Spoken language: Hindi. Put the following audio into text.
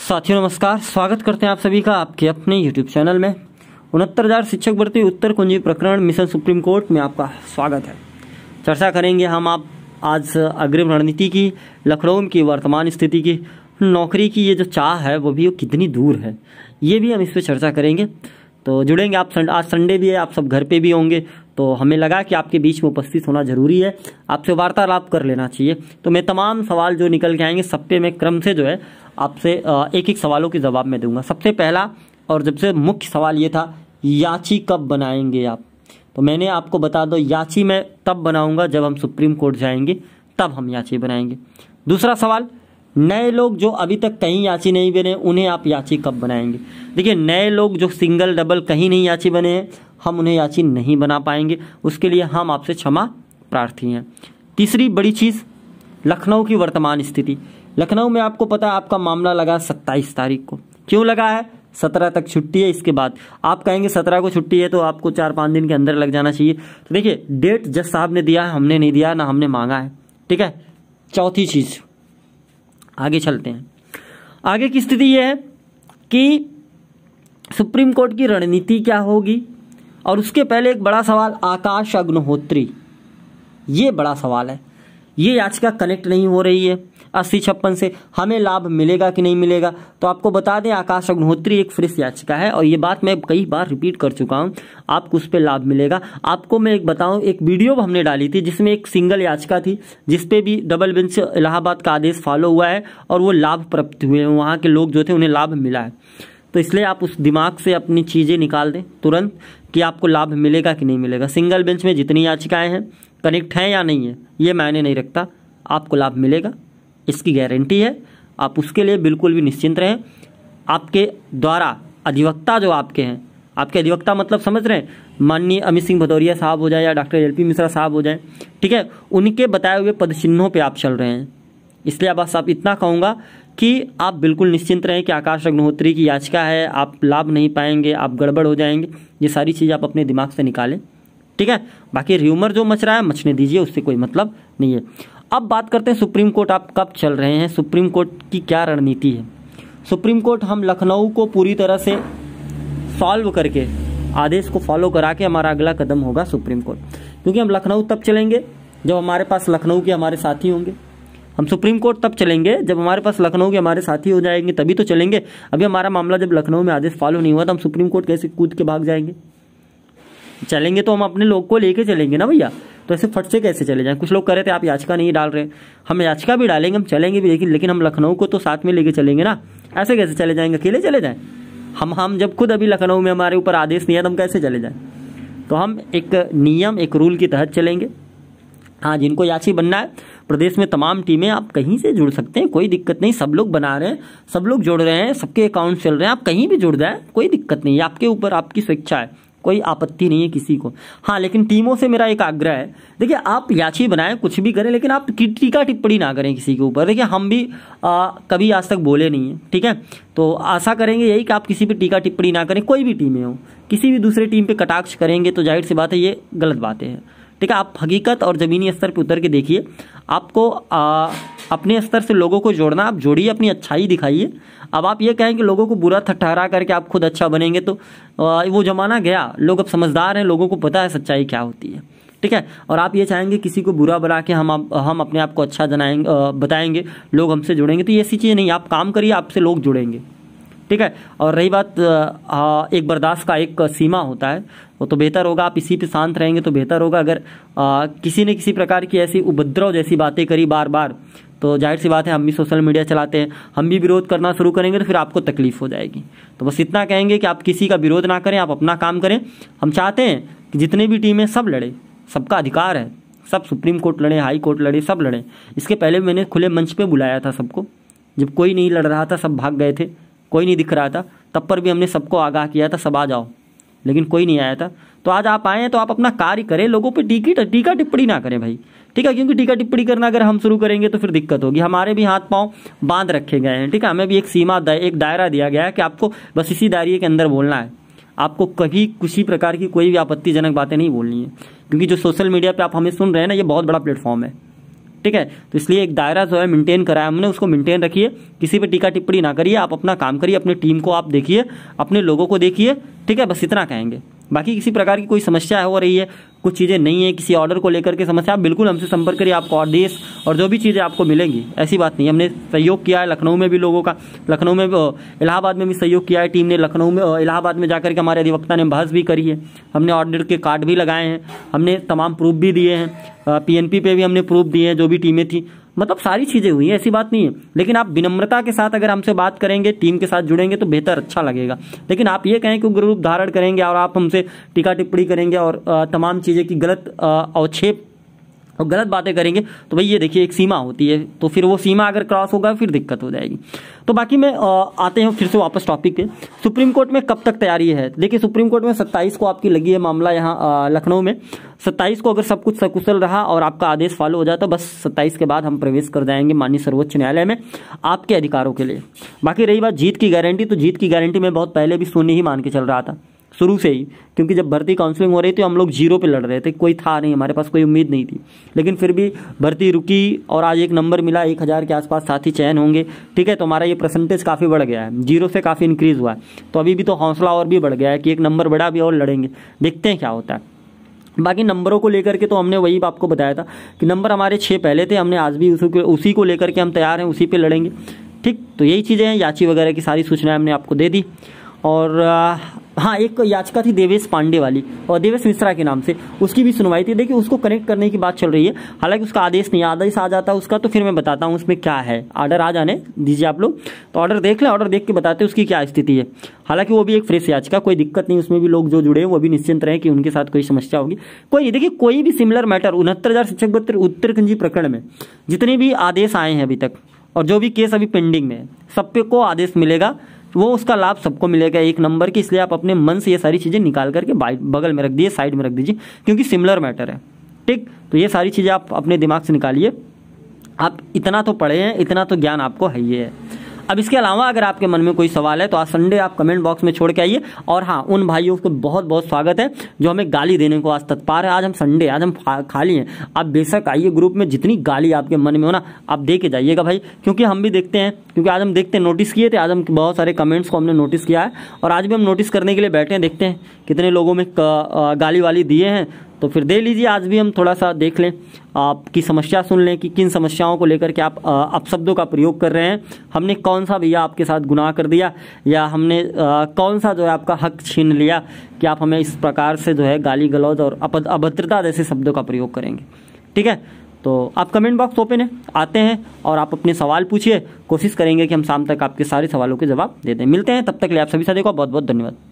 साथियों नमस्कार, स्वागत करते हैं आप सभी का आपके अपने YouTube चैनल में। 69,000 शिक्षक भर्ती उत्तर कुंजी प्रकरण मिशन सुप्रीम कोर्ट में आपका स्वागत है। चर्चा करेंगे हम आप आज अग्रिम रणनीति की, लखनऊ की वर्तमान स्थिति की, नौकरी की ये जो चाह है वो भी कितनी दूर है, ये भी हम इस पर चर्चा करेंगे। तो जुड़ेंगे आप। आज संडे भी है, आप सब घर पे भी होंगे, तो हमें लगा कि आपके बीच में उपस्थित होना जरूरी है, आपसे वार्तालाप कर लेना चाहिए। तो मैं तमाम सवाल जो निकल के आएंगे सब पे मैं क्रम से जो है आपसे एक एक सवालों के जवाब मैं दूंगा। सबसे पहला और सबसे मुख्य सवाल ये था, याची कब बनाएंगे आप? तो मैंने आपको बता दो, याची मैं तब बनाऊंगा जब हम सुप्रीम कोर्ट जाएंगे, तब हम याची बनाएंगे। दूसरा सवाल, नए लोग जो अभी तक कहीं याची नहीं बने उन्हें आप याची कब बनाएंगे? देखिए, नए लोग जो सिंगल डबल कहीं नहीं याची बने हैं, हम उन्हें याची नहीं बना पाएंगे, उसके लिए हम आपसे क्षमा प्रार्थी हैं। तीसरी बड़ी चीज़, लखनऊ की वर्तमान स्थिति। लखनऊ में आपको पता है आपका मामला लगा 27 तारीख को। क्यों लगा है? 17 तक छुट्टी है। इसके बाद आप कहेंगे 17 को छुट्टी है तो आपको 4-5 दिन के अंदर लग जाना चाहिए। तो देखिए, डेट जज साहब ने दिया है, हमने नहीं दिया, ना हमने मांगा है, ठीक है। चौथी चीज़, आगे चलते हैं। आगे की स्थिति यह है कि सुप्रीम कोर्ट की रणनीति क्या होगी, और उसके पहले एक बड़ा सवाल, आकाश अग्निहोत्री, ये बड़ा सवाल है। ये याचिका कनेक्ट नहीं हो रही है 80-56 से, हमें लाभ मिलेगा कि नहीं मिलेगा? तो आपको बता दें, आकाश अग्निहोत्री एक फ्रेश याचिका है, और ये बात मैं कई बार रिपीट कर चुका हूं, आपको उस पर लाभ मिलेगा। आपको मैं एक बताऊं, एक वीडियो हमने डाली थी जिसमें एक सिंगल याचिका थी, जिसपे भी डबल बेंच इलाहाबाद का आदेश फॉलो हुआ है और वो लाभ प्राप्त हुए हैं, वहाँ के लोग जो थे उन्हें लाभ मिला है। तो इसलिए आप उस दिमाग से अपनी चीज़ें निकाल दें तुरंत कि आपको लाभ मिलेगा कि नहीं मिलेगा। सिंगल बेंच में जितनी याचिकाएं हैं कनेक्ट हैं या नहीं है ये मायने नहीं रखता, आपको लाभ मिलेगा, इसकी गारंटी है। आप उसके लिए बिल्कुल भी निश्चिंत रहें। आपके द्वारा अधिवक्ता जो आपके हैं, आपके अधिवक्ता मतलब समझ रहे हैं, माननीय अमित सिंह भदौरिया साहब हो जाए या डॉक्टर LP मिश्रा साहब हो जाए, ठीक है, उनके बताए हुए पदचिन्हों पे आप चल रहे हैं। इसलिए बस आप इतना कहूँगा कि आप बिल्कुल निश्चिंत रहें कि आकाश अग्निहोत्री की याचिका है, आप लाभ नहीं पाएंगे, आप गड़बड़ हो जाएंगे। ये सारी चीज़ आप अपने दिमाग से निकालें, ठीक है। बाकी र्यूमर जो मच रहा है मचने दीजिए, उससे कोई मतलब नहीं है। अब बात करते हैं सुप्रीम कोर्ट आप कब चल रहे हैं, सुप्रीम कोर्ट की क्या रणनीति है। सुप्रीम कोर्ट, हम लखनऊ को पूरी तरह से सॉल्व करके आदेश को फॉलो करा के हमारा अगला कदम होगा सुप्रीम कोर्ट, क्योंकि हम लखनऊ तब चलेंगे जब हमारे पास लखनऊ के हमारे साथी होंगे। हम सुप्रीम कोर्ट तब चलेंगे जब हमारे पास लखनऊ के हमारे साथी हो जाएंगे, तभी तो चलेंगे। अभी हमारा मामला जब लखनऊ में आदेश फॉलो नहीं हुआ तो हम सुप्रीम कोर्ट कैसे कूद के भाग जाएंगे? चलेंगे तो हम अपने लोग को लेके चलेंगे ना भैया, तो ऐसे फट से कैसे चले जाएं? कुछ लोग कह रहे थे आप याचिका नहीं डाल रहे, हम याचिका भी डालेंगे, हम चलेंगे भी, लेकिन हम लखनऊ को तो साथ में लेके चलेंगे ना। ऐसे कैसे चले जाएंगे? अकेले चले जाएं? हम जब खुद अभी लखनऊ में हमारे ऊपर आदेश नहीं है तो हम कैसे चले जाएं? तो हम एक नियम, एक रूल की तहत चलेंगे। हाँ, जिनको याची बनना है, प्रदेश में तमाम टीमें आप कहीं से जुड़ सकते हैं, कोई दिक्कत नहीं। सब लोग बना रहे हैं, सब लोग जुड़ रहे हैं, सबके अकाउंट चल रहे हैं, आप कहीं भी जुड़ जाए, कोई दिक्कत नहीं है, आपके ऊपर आपकी स्वेच्छा है, कोई आपत्ति नहीं है किसी को। हाँ, लेकिन टीमों से मेरा एक आग्रह है, देखिए आप याची बनाएं, कुछ भी करें, लेकिन आप टीका टिप्पणी ना करें किसी के ऊपर। देखिए, हम भी कभी आज तक बोले नहीं है, ठीक है। तो आशा करेंगे यही कि आप किसी पे टीका टिप्पणी ना करें, कोई भी टीमें हो, किसी भी दूसरे टीम पे कटाक्ष करेंगे तो जाहिर सी बात है ये गलत बातें हैं, ठीक है। आप हकीकत और ज़मीनी स्तर पे उतर के देखिए, आपको अपने स्तर से लोगों को जोड़ना, आप जोड़िए, अपनी अच्छाई दिखाइए। अब आप ये कहें कि लोगों को बुरा ठहरा करके आप खुद अच्छा बनेंगे तो वो ज़माना गया। लोग अब समझदार हैं, लोगों को पता है सच्चाई क्या होती है, ठीक है। और आप ये चाहेंगे किसी को बुरा बना के हम अपने आप को अच्छा बताएंगे, लोग हमसे जुड़ेंगे, तो ये ऐसी चीज़ नहीं। आप काम करिए, आपसे लोग जुड़ेंगे, ठीक है। और रही बात एक बर्दाश्त का एक सीमा होता है, वो तो बेहतर होगा आप इसी पे शांत रहेंगे तो बेहतर होगा। अगर किसी ने किसी प्रकार की ऐसी उपद्रव जैसी बातें करी बार बार, तो जाहिर सी बात है हम भी सोशल मीडिया चलाते हैं, हम भी विरोध करना शुरू करेंगे तो फिर आपको तकलीफ हो जाएगी। तो बस इतना कहेंगे कि आप किसी का विरोध ना करें, आप अपना काम करें। हम चाहते हैं कि जितने भी टीमें सब लड़े, सबका अधिकार है, सब सुप्रीम कोर्ट लड़े, हाई कोर्ट लड़े, सब लड़े। इसके पहले मैंने खुले मंच पे बुलाया था सबको, जब कोई नहीं लड़ रहा था, सब भाग गए थे, कोई नहीं दिख रहा था, तब पर भी हमने सबको आगाह किया था सब आ जाओ, लेकिन कोई नहीं आया था। तो आज आप आए हैं तो आप अपना कार्य करें, लोगों पे टीका टिप्पणी ना करें भाई, ठीक है। क्योंकि टीका टिप्पणी करना अगर हम शुरू करेंगे तो फिर दिक्कत होगी। हमारे भी हाथ पांव बांध रखे गए हैं, ठीक है। हमें भी एक सीमा, एक दायरा दिया गया है कि आपको बस इसी दायरे के अंदर बोलना है, आपको कभी किसी प्रकार की कोई भी आपत्तिजनक बातें नहीं बोलनी है। क्योंकि जो सोशल मीडिया पे आप हमें सुन रहे हैं ना, ये बहुत बड़ा प्लेटफॉर्म है, ठीक है। तो इसलिए एक दायरा जो है मेंटेन करा है हमने, उसको मेंटेन रखिए, किसी पे टीका टिप्पणी ना करिए, आप अपना काम करिए, अपनी टीम को आप देखिए, अपने लोगों को देखिए, ठीक है, बस इतना कहेंगे। बाकी किसी प्रकार की कोई समस्या हो रही है, कुछ चीज़ें नहीं है, किसी ऑर्डर को लेकर के समस्या, आप बिल्कुल हमसे संपर्क करिए, आपको आदेश और जो भी चीज़ें आपको मिलेंगी, ऐसी बात नहीं। हमने सहयोग किया है लखनऊ में भी लोगों का, लखनऊ में इलाहाबाद में भी सहयोग किया है टीम ने, लखनऊ में इलाहाबाद में जाकर के हमारे अधिवक्ता ने बहस भी करी है, हमने ऑर्डर के कार्ड भी लगाए हैं, हमने तमाम प्रूफ भी दिए हैं, PNP पे भी हमने प्रूफ दिए हैं, जो भी टीमें थी, मतलब सारी चीज़ें हुई हैं, ऐसी बात नहीं है। लेकिन आप विनम्रता के साथ अगर हमसे बात करेंगे, टीम के साथ जुड़ेंगे तो बेहतर अच्छा लगेगा। लेकिन आप ये कहें कि उग्र रूप धारण करेंगे और आप हमसे टीका टिप्पणी करेंगे और तमाम चीज़ें की गलत अवक्षेप और गलत बातें करेंगे, तो भाई ये देखिए एक सीमा होती है, तो फिर वो सीमा अगर क्रॉस होगा फिर दिक्कत हो जाएगी। तो बाकी में आते हैं फिर से वापस टॉपिक पे, सुप्रीम कोर्ट में कब तक तैयारी है। देखिए सुप्रीम कोर्ट में 27 को आपकी लगी है मामला यहाँ लखनऊ में। 27 को अगर सब कुछ सकुशल रहा और आपका आदेश फॉलो हो जाए तो बस 27 के बाद हम प्रवेश कर जाएंगे माननीय सर्वोच्च न्यायालय में आपके अधिकारों के लिए। बाकी रही बात जीत की गारंटी, तो जीत की गारंटी मैं बहुत पहले भी शून्य ही मान के चल रहा था शुरू से ही, क्योंकि जब भर्ती काउंसलिंग हो रही थी हम लोग 0 पे लड़ रहे थे, कोई था नहीं, हमारे पास कोई उम्मीद नहीं थी। लेकिन फिर भी भर्ती रुकी और आज एक नंबर मिला, 1000 के आसपास साथी चयन होंगे, ठीक है। तो हमारा ये परसेंटेज काफ़ी बढ़ गया है, 0 से काफ़ी इंक्रीज़ हुआ है। तो अभी भी तो हौसला और भी बढ़ गया है कि एक नंबर बढ़ा भी और लड़ेंगे, देखते हैं क्या होता है। बाकी नंबरों को लेकर के तो हमने वही आपको बताया था कि नंबर हमारे 6 पहले थे, हमने आज भी उसी को लेकर के हम तैयार हैं, उसी पे लड़ेंगे, ठीक। तो यही चीज़ें हैं, याची वगैरह की सारी सूचनाएं हमने आपको दे दी। और हाँ, एक याचिका थी देवेश पांडे वाली और देवेश मिश्रा के नाम से, उसकी भी सुनवाई थी। देखिए उसको कनेक्ट करने की बात चल रही है, हालांकि उसका आदेश नहीं, आदेश आ जाता है उसका तो फिर मैं बताता हूँ उसमें क्या है। ऑर्डर आ जाने दीजिए आप लोग, तो ऑर्डर देख लें, ऑर्डर देख के बताते हैं उसकी क्या स्थिति है। हालांकि वो भी एक फ्रेश याचिका, कोई दिक्कत नहीं, उसमें भी लोग जो जुड़े हैं वो भी निश्चिंत रहे कि उनके साथ कोई समस्या होगी कोई नहीं। देखिए कोई भी सिमिलर मैटर 69,000 शिक्षक भर्ती उत्तरकुंजी प्रकरण में जितने भी आदेश आए हैं अभी तक और जो भी केस अभी पेंडिंग में है, सब पे को आदेश मिलेगा, वो उसका लाभ सबको मिलेगा 1 नंबर की। इसलिए आप अपने मन से ये सारी चीज़ें निकाल करके बगल में रख दिए, साइड में रख दीजिए, क्योंकि सिमिलर मैटर है, ठीक। तो ये सारी चीज़ें आप अपने दिमाग से निकालिए, आप इतना तो पढ़े हैं, इतना तो ज्ञान आपको है ही है। अब इसके अलावा अगर आपके मन में कोई सवाल है तो आज संडे आप कमेंट बॉक्स में छोड़ के आइए। और हाँ, उन भाइयों को बहुत बहुत स्वागत है जो हमें गाली देने को आज तत्पर है। आज हम संडे, आज हम खाली हैं, आप बेशक आइए, ग्रुप में जितनी गाली आपके मन में हो ना आप दे के जाइएगा भाई, क्योंकि हम भी देखते हैं, क्योंकि आज हम देखते हैं, नोटिस किए थे, आज हम बहुत सारे कमेंट्स को हमने नोटिस किया है और आज भी हम नोटिस करने के लिए बैठे हैं, देखते हैं कितने लोगों में गाली वाली दिए हैं, तो फिर दे लीजिए। आज भी हम थोड़ा सा देख लें, आपकी समस्या सुन लें कि किन समस्याओं को लेकर के आप अपशब्दों का प्रयोग कर रहे हैं, हमने कौन सा भैया आपके साथ गुनाह कर दिया, या हमने कौन सा जो है आपका हक छीन लिया कि आप हमें इस प्रकार से जो है गाली गलौज और अभद्रता जैसे शब्दों का प्रयोग करेंगे, ठीक है। तो आप कमेंट बॉक्स ओपन है, आते हैं और आप अपने सवाल पूछिए, कोशिश करेंगे कि हम शाम तक आपके सारे सवालों के जवाब दे दें। मिलते हैं, तब तक के लिए आप सभी साथियों का बहुत बहुत धन्यवाद।